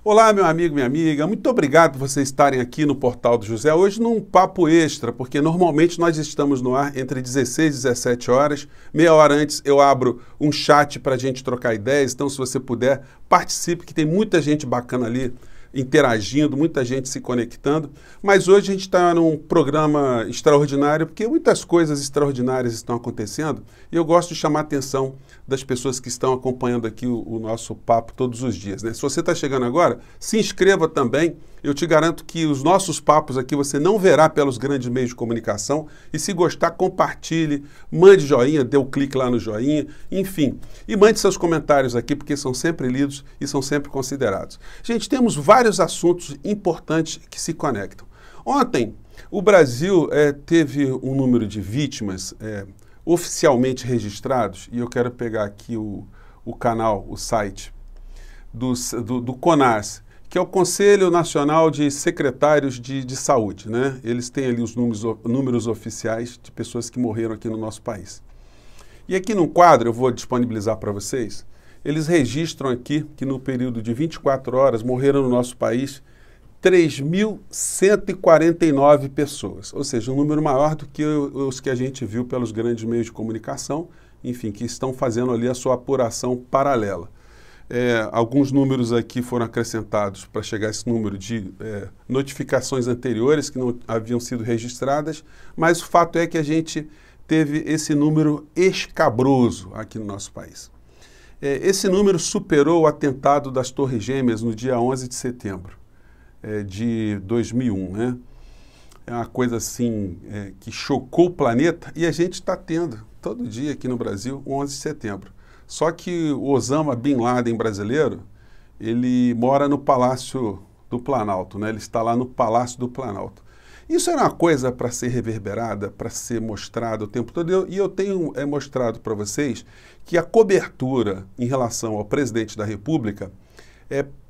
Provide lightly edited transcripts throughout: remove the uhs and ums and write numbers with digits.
Olá, meu amigo, minha amiga, muito obrigado por vocês estarem aqui no Portal do José, hoje num papo extra, porque normalmente nós estamos no ar entre 16 e 17 horas, meia hora antes eu abro um chat para a gente trocar ideias, então se você puder, participe, que tem muita gente bacana ali interagindo, muita gente se conectando, mas hoje a gente está num programa extraordinário, porque muitas coisas extraordinárias estão acontecendo, e eu gosto de chamar a atenção das pessoas que estão acompanhando aqui o nosso papo todos os dias, né? Se você está chegando agora, se inscreva também, eu te garanto que os nossos papos aqui você não verá pelos grandes meios de comunicação, e se gostar, compartilhe, mande joinha, dê o clique lá no joinha, enfim, e mande seus comentários aqui, porque são sempre lidos e são sempre considerados. Gente, temos vários assuntos importantes que se conectam. Ontem, o Brasil teve um número de vítimas oficialmente registrados, e eu quero pegar aqui o canal, o site do CONAS, que é o Conselho Nacional de Secretários de Saúde, né? Eles têm ali os números oficiais de pessoas que morreram aqui no nosso país. E aqui no quadro, eu vou disponibilizar para vocês, eles registram aqui que no período de 24 horas morreram no nosso país 3.149 pessoas, ou seja, um número maior do que os que a gente viu pelos grandes meios de comunicação, enfim, que estão fazendo ali a sua apuração paralela. Alguns números aqui foram acrescentados para chegar a esse número de notificações anteriores que não haviam sido registradas, mas o fato é que a gente teve esse número escabroso aqui no nosso país. Esse número superou o atentado das Torres Gêmeas no dia 11 de setembro de 2001, né? É uma coisa assim que chocou o planeta e a gente está tendo todo dia aqui no Brasil o 11 de setembro. Só que o Osama Bin Laden brasileiro, ele mora no Palácio do Planalto, né? Ele está lá no Palácio do Planalto. Isso era uma coisa para ser reverberada, para ser mostrada o tempo todo, e eu tenho mostrado para vocês que a cobertura em relação ao presidente da República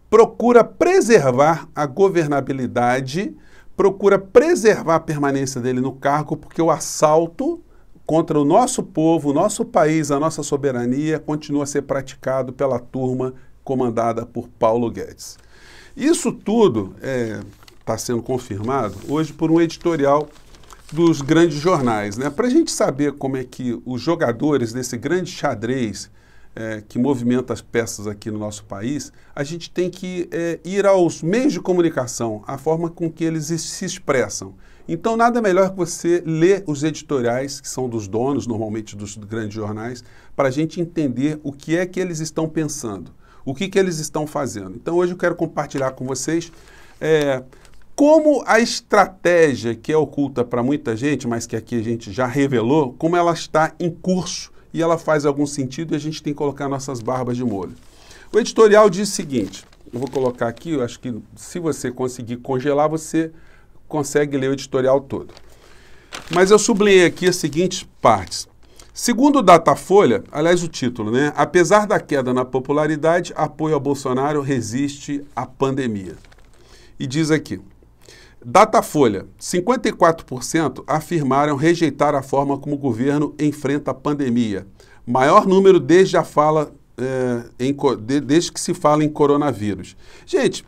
procura preservar a governabilidade, procura preservar a permanência dele no cargo, porque o assalto contra o nosso povo, o nosso país, a nossa soberania, continua a ser praticado pela turma comandada por Paulo Guedes. Isso tudo está sendo confirmado hoje por um editorial dos grandes jornais, né? Para a gente saber como é que os jogadores desse grande xadrez que movimenta as peças aqui no nosso país, a gente tem que ir aos meios de comunicação, a forma com que eles se expressam. Então, nada melhor que você ler os editoriais, que são dos donos, normalmente dos grandes jornais, para a gente entender o que é que eles estão pensando, o que eles estão fazendo. Então, hoje eu quero compartilhar com vocês como a estratégia que é oculta para muita gente, mas que aqui a gente já revelou, como ela está em curso e ela faz algum sentido e a gente tem que colocar nossas barbas de molho. O editorial diz o seguinte, eu vou colocar aqui, eu acho que se você conseguir congelar, você consegue ler o editorial todo. Mas eu sublinhei aqui as seguintes partes. Segundo o Datafolha, aliás o título, né? Apesar da queda na popularidade, apoio a Bolsonaro resiste à pandemia. E diz aqui, Datafolha, 54% afirmaram rejeitar a forma como o governo enfrenta a pandemia. Maior número desde que se fala em coronavírus. Gente,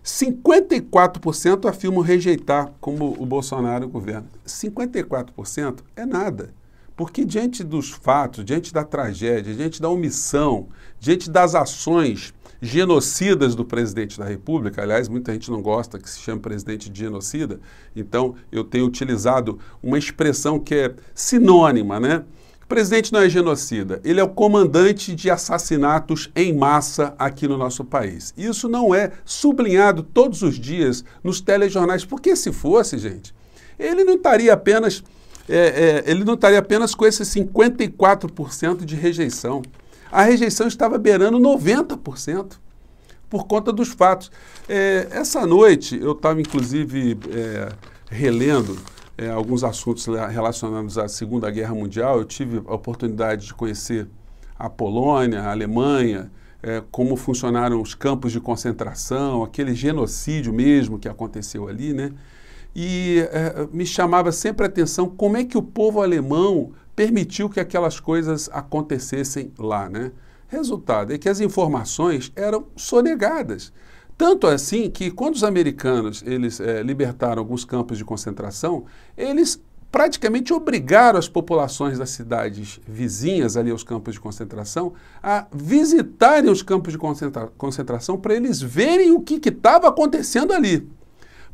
54% afirmam rejeitar como o Bolsonaro governa. 54% é nada. Porque diante dos fatos, diante da tragédia, diante da omissão, diante das ações genocidas do presidente da República, aliás, muita gente não gosta que se chame presidente de genocida, então eu tenho utilizado uma expressão que é sinônima, né? O presidente não é genocida, ele é o comandante de assassinatos em massa aqui no nosso país. Isso não é sublinhado todos os dias nos telejornais, porque se fosse, gente, ele não estaria apenas com esse 54% de rejeição. A rejeição estava beirando 90% por conta dos fatos. Essa noite eu estava, inclusive, relendo alguns assuntos relacionados à Segunda Guerra Mundial. Eu tive a oportunidade de conhecer a Polônia, a Alemanha, como funcionaram os campos de concentração, aquele genocídio mesmo que aconteceu ali, né? E me chamava sempre a atenção como é que o povo alemão permitiu que aquelas coisas acontecessem lá, né? Resultado é que as informações eram sonegadas. Tanto assim que quando os americanos eles libertaram alguns campos de concentração, eles praticamente obrigaram as populações das cidades vizinhas ali aos campos de concentração a visitarem os campos de concentração para eles verem o que estava acontecendo ali,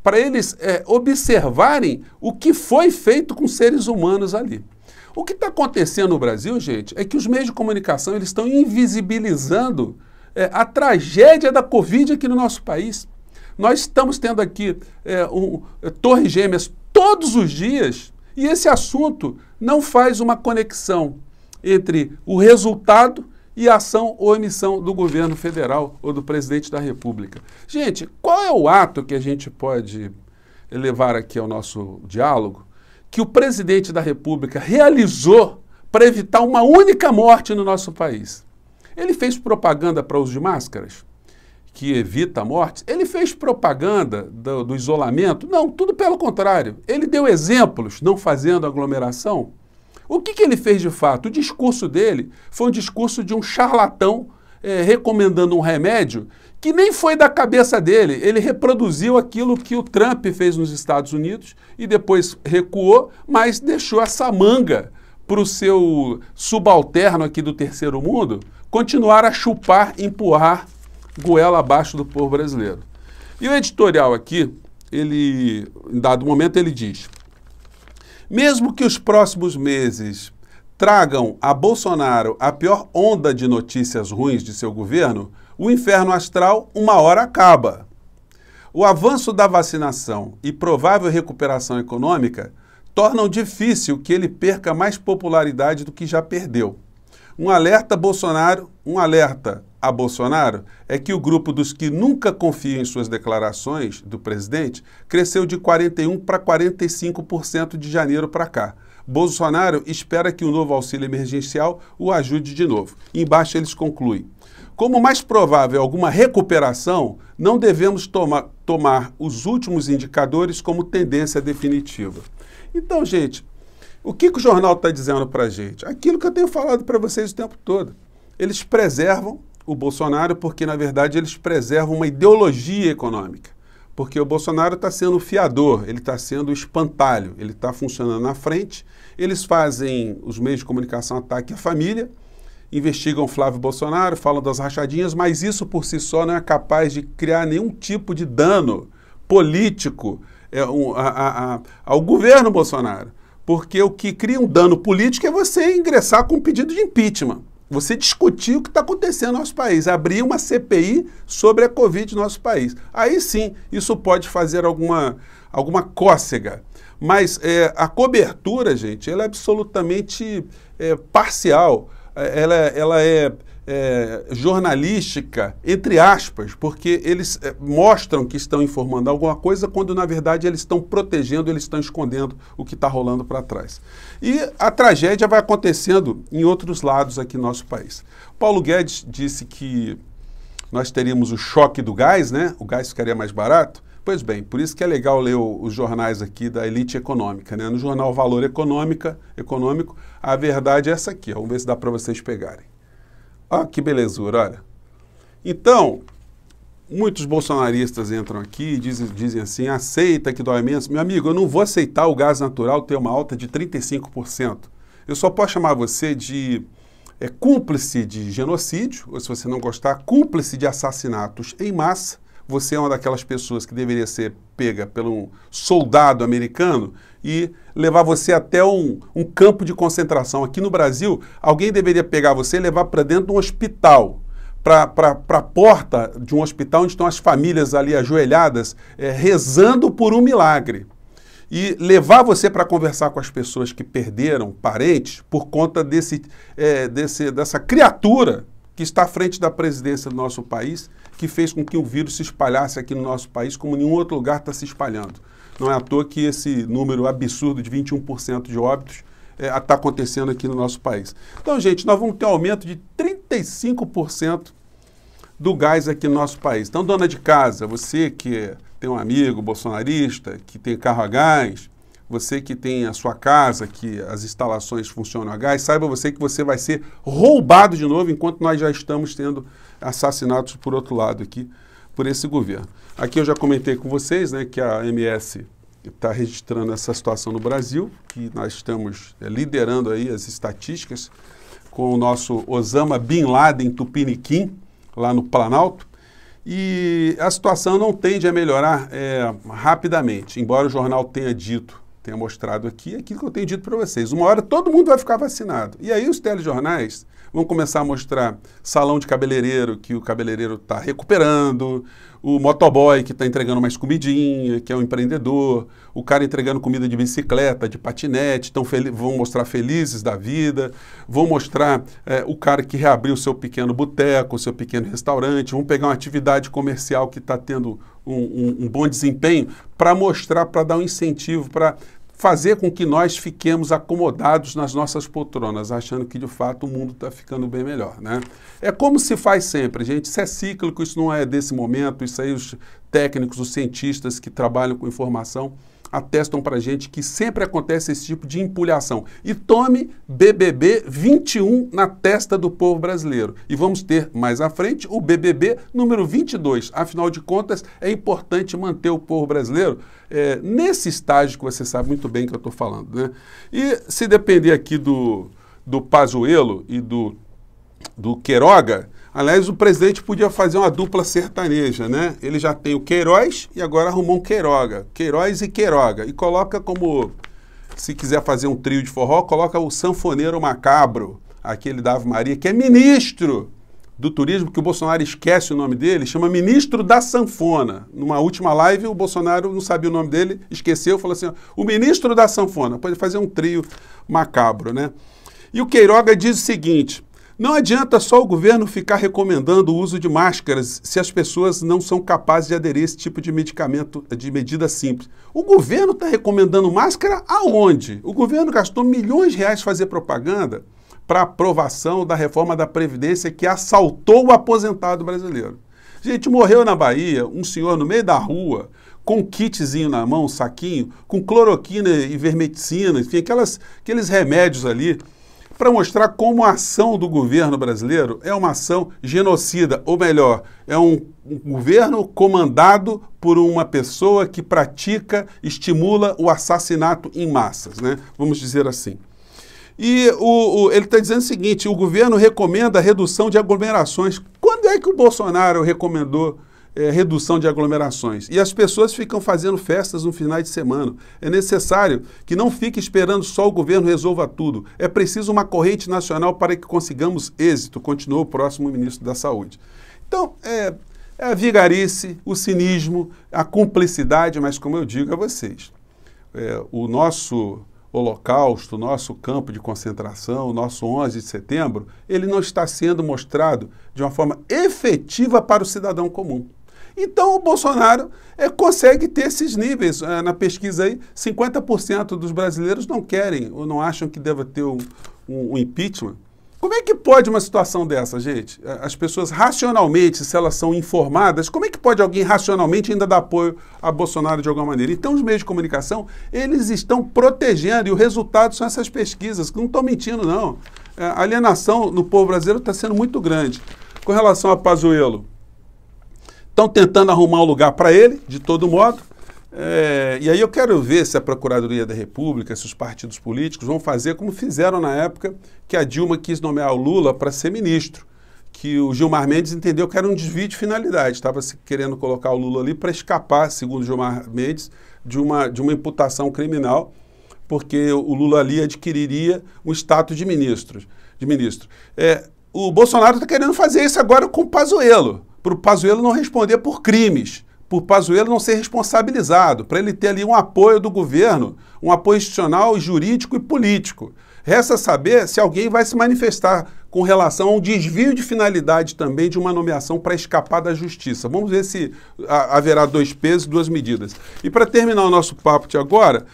para eles observarem o que foi feito com seres humanos ali. O que está acontecendo no Brasil, gente, é que os meios de comunicação eles estão invisibilizando a tragédia da Covid aqui no nosso país. Nós estamos tendo aqui torres gêmeas todos os dias e esse assunto não faz uma conexão entre o resultado e a ação ou omissão do governo federal ou do presidente da República. Gente, qual é o ato que a gente pode levar aqui ao nosso diálogo que o presidente da República realizou para evitar uma única morte no nosso país? Ele fez propaganda para uso de máscaras, que evita mortes? Ele fez propaganda do isolamento? Não, tudo pelo contrário. Ele deu exemplos, não fazendo aglomeração. O que ele fez de fato? O discurso dele foi um discurso de um charlatão recomendando um remédio que nem foi da cabeça dele. Ele reproduziu aquilo que o Trump fez nos Estados Unidos e depois recuou, mas deixou essa manga para o seu subalterno aqui do terceiro mundo continuar a chupar, empurrar goela abaixo do povo brasileiro. E o editorial aqui, em dado momento, ele diz: mesmo que os próximos meses tragam a Bolsonaro a pior onda de notícias ruins de seu governo, o inferno astral uma hora acaba. O avanço da vacinação e provável recuperação econômica tornam difícil que ele perca mais popularidade do que já perdeu. Um alerta a Bolsonaro é que o grupo dos que nunca confiam em suas declarações do presidente cresceu de 41% para 45% de janeiro para cá. Bolsonaro espera que o novo auxílio emergencial o ajude de novo. Embaixo eles concluem: como mais provável alguma recuperação, não devemos tomar os últimos indicadores como tendência definitiva. Então, gente, o que o jornal está dizendo para a gente? Aquilo que eu tenho falado para vocês o tempo todo. Eles preservam o Bolsonaro porque, na verdade, eles preservam uma ideologia econômica. Porque o Bolsonaro está sendo o fiador, ele está sendo o espantalho, ele está funcionando na frente. Eles fazem, os meios de comunicação, ataque à família, investigam Flávio Bolsonaro, falam das rachadinhas, mas isso por si só não é capaz de criar nenhum tipo de dano político ao governo Bolsonaro. Porque o que cria um dano político é você ingressar com um pedido de impeachment. Você discutir o que está acontecendo no nosso país, abrir uma CPI sobre a Covid no nosso país. Aí sim, isso pode fazer alguma cócega. Mas a cobertura, gente, ela é absolutamente parcial. Ela é jornalística, entre aspas, porque eles mostram que estão informando alguma coisa quando, na verdade, eles estão protegendo, eles estão escondendo o que está rolando para trás. E a tragédia vai acontecendo em outros lados aqui no nosso país. Paulo Guedes disse que nós teríamos o choque do gás, né? O gás ficaria mais barato. Pois bem, por isso que é legal ler os jornais aqui da elite econômica, né? No jornal Valor Econômico, a verdade é essa aqui, ó. Vamos ver se dá para vocês pegarem. Olha que belezura, olha. Então, muitos bolsonaristas entram aqui e dizem assim: aceita que dói menos. Meu amigo, eu não vou aceitar o gás natural ter uma alta de 35%. Eu só posso chamar você de cúmplice de genocídio, ou se você não gostar, cúmplice de assassinatos em massa. Você é uma daquelas pessoas que deveria ser pega por um soldado americano e levar você até um campo de concentração. Aqui no Brasil, alguém deveria pegar você e levar para dentro de um hospital, para a porta de um hospital onde estão as famílias ali ajoelhadas, rezando por um milagre. E levar você para conversar com as pessoas que perderam parentes por conta dessa criatura que está à frente da presidência do nosso país, que fez com que o vírus se espalhasse aqui no nosso país como nenhum outro lugar está se espalhando. Não é à toa que esse número absurdo de 21% de óbitos está acontecendo aqui no nosso país. Então, gente, nós vamos ter um aumento de 35% do gás aqui no nosso país. Então, dona de casa, você que tem um amigo bolsonarista, que tem carro a gás, você que tem a sua casa, que as instalações funcionam a gás, saiba você que você vai ser roubado de novo, enquanto nós já estamos tendo assassinatos por outro lado aqui. por esse governo. Aqui eu já comentei com vocês, né, que a OMS está registrando essa situação no Brasil, que nós estamos liderando aí as estatísticas com o nosso Osama Bin Laden Tupiniquim, lá no Planalto, e a situação não tende a melhorar rapidamente, embora o jornal tenha mostrado aqui aquilo que eu tenho dito para vocês. Uma hora todo mundo vai ficar vacinado. E aí os telejornais vão começar a mostrar salão de cabeleireiro, que o cabeleireiro está recuperando, o motoboy que está entregando mais comidinha, que é um empreendedor, o cara entregando comida de bicicleta, de patinete, vão mostrar felizes da vida, vão mostrar o cara que reabriu o seu pequeno boteco, o seu pequeno restaurante, vão pegar uma atividade comercial que está tendo um bom desempenho para mostrar, para dar um incentivo, para fazer com que nós fiquemos acomodados nas nossas poltronas, achando que de fato o mundo está ficando bem melhor, né? É como se faz sempre, gente, isso é cíclico, isso não é desse momento, isso aí os técnicos, os cientistas que trabalham com informação atestam para a gente que sempre acontece esse tipo de empulhação. E tome BBB 21 na testa do povo brasileiro. E vamos ter mais à frente o BBB número 22. Afinal de contas, é importante manter o povo brasileiro nesse estágio que você sabe muito bem que eu estou falando, né? E se depender aqui do Pazuello e do Queiroga, aliás, o presidente podia fazer uma dupla sertaneja, né? Ele já tem o Queiroz e agora arrumou um Queiroga. Queiroz e Queiroga. E coloca como, se quiser fazer um trio de forró, coloca o sanfoneiro macabro, aquele da Ave Maria, que é ministro do turismo, que o Bolsonaro esquece o nome dele, chama ministro da sanfona. Numa última live, o Bolsonaro não sabia o nome dele, esqueceu, falou assim, ó, o ministro da sanfona. Pode fazer um trio macabro, né? E o Queiroga diz o seguinte: não adianta só o governo ficar recomendando o uso de máscaras se as pessoas não são capazes de aderir a esse tipo de medicamento, de medida simples. O governo está recomendando máscara aonde? O governo gastou milhões de reais fazer propaganda para aprovação da reforma da Previdência que assaltou o aposentado brasileiro. Gente, morreu na Bahia um senhor no meio da rua, com um kitzinho na mão, um saquinho, com cloroquina e vermeticina, enfim, aqueles remédios ali, para mostrar como a ação do governo brasileiro é uma ação genocida, ou melhor, é um governo comandado por uma pessoa que estimula o assassinato em massas, né? Vamos dizer assim. E ele está dizendo o seguinte: o governo recomenda a redução de aglomerações. Quando é que o Bolsonaro recomendou redução de aglomerações? E as pessoas ficam fazendo festas no final de semana. É necessário que não fique esperando só o governo resolva tudo. É preciso uma corrente nacional para que consigamos êxito, continuou o próximo ministro da Saúde. Então, é a vigarice, o cinismo, a cumplicidade, mas como eu digo a vocês, o nosso Holocausto, o nosso campo de concentração, o nosso 11 de setembro, ele não está sendo mostrado de uma forma efetiva para o cidadão comum. Então o Bolsonaro consegue ter esses níveis. Na pesquisa aí, 50% dos brasileiros não querem ou não acham que deva ter um impeachment. Como é que pode uma situação dessa, gente? As pessoas racionalmente, se elas são informadas, como é que pode alguém racionalmente ainda dar apoio a Bolsonaro de alguma maneira? Então os meios de comunicação, eles estão protegendo e o resultado são essas pesquisas, que não estão mentindo não. A alienação no povo brasileiro está sendo muito grande. Com relação a Pazuello, estão tentando arrumar um lugar para ele, de todo modo. E aí eu quero ver se a Procuradoria da República, se os partidos políticos vão fazer como fizeram na época que a Dilma quis nomear o Lula para ser ministro, que o Gilmar Mendes entendeu que era um desvio de finalidade, estava se querendo colocar o Lula ali para escapar, segundo o Gilmar Mendes, de uma imputação criminal, porque o Lula ali adquiriria um status de ministro. O Bolsonaro está querendo fazer isso agora com o Pazuello, para o Pazuello não responder por crimes, por Pazuello não ser responsabilizado, para ele ter ali um apoio do governo, um apoio institucional, jurídico e político. Resta saber se alguém vai se manifestar com relação a um desvio de finalidade também de uma nomeação para escapar da justiça. Vamos ver se haverá dois pesos e duas medidas. E para terminar o nosso papo de agora,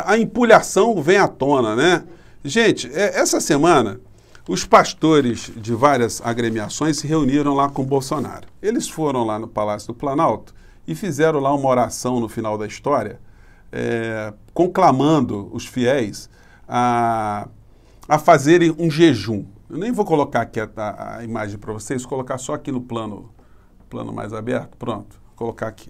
a empulhação vem à tona, né? Gente, essa semana os pastores de várias agremiações se reuniram lá com o Bolsonaro. Eles foram lá no Palácio do Planalto e fizeram lá uma oração no final da história, conclamando os fiéis a fazerem um jejum. Eu nem vou colocar aqui a imagem para vocês, vou colocar só aqui no plano plano mais aberto, pronto, vou colocar aqui.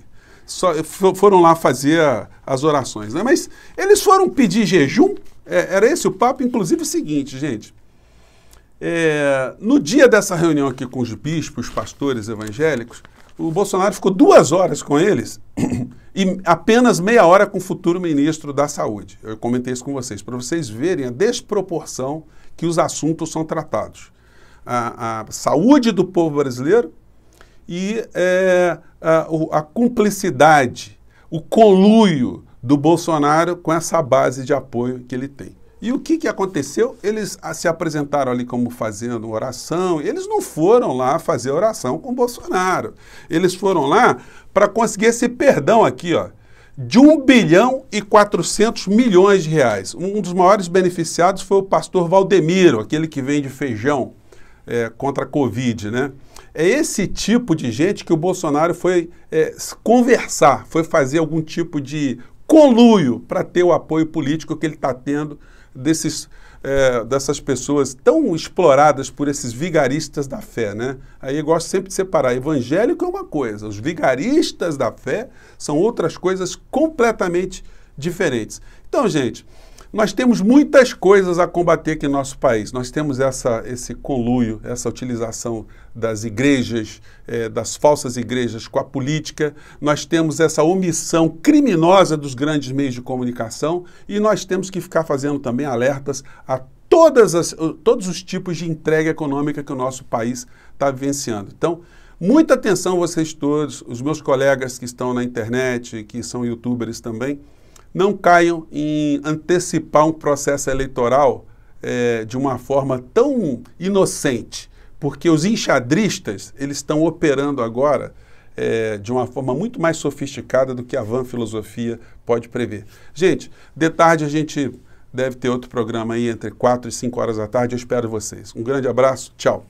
Foram lá fazer as orações, né? Mas eles foram pedir jejum, era esse o papo, inclusive o seguinte, gente, no dia dessa reunião aqui com os bispos, pastores evangélicos, o Bolsonaro ficou 2 horas com eles e apenas meia hora com o futuro ministro da Saúde. Eu comentei isso com vocês, para vocês verem a desproporção que os assuntos são tratados. A saúde do povo brasileiro e a cumplicidade, o conluio do Bolsonaro com essa base de apoio que ele tem. E o que aconteceu? Eles se apresentaram ali como fazendo oração, eles não foram lá fazer oração com o Bolsonaro. Eles foram lá para conseguir esse perdão aqui, ó, de 1,4 bilhão de reais. Um dos maiores beneficiados foi o pastor Valdemiro, aquele que vende feijão contra a Covid, né? É esse tipo de gente que o Bolsonaro foi conversar, foi fazer algum tipo de conluio para ter o apoio político que ele está tendo dessas pessoas tão exploradas por esses vigaristas da fé, né? Aí eu gosto sempre de separar. Evangélico é uma coisa, os vigaristas da fé são outras coisas completamente diferentes. Então, gente, nós temos muitas coisas a combater aqui no nosso país. Nós temos esse conluio, essa utilização das igrejas, das falsas igrejas com a política. Nós temos essa omissão criminosa dos grandes meios de comunicação e nós temos que ficar fazendo também alertas a todos os tipos de entrega econômica que o nosso país está vivenciando. Então, muita atenção vocês todos, os meus colegas que estão na internet, que são youtubers também, não caiam em antecipar um processo eleitoral de uma forma tão inocente, porque os enxadristas eles estão operando agora de uma forma muito mais sofisticada do que a vã filosofia pode prever. Gente, de tarde a gente deve ter outro programa aí entre 4 e 5 horas da tarde, eu espero vocês. Um grande abraço, tchau.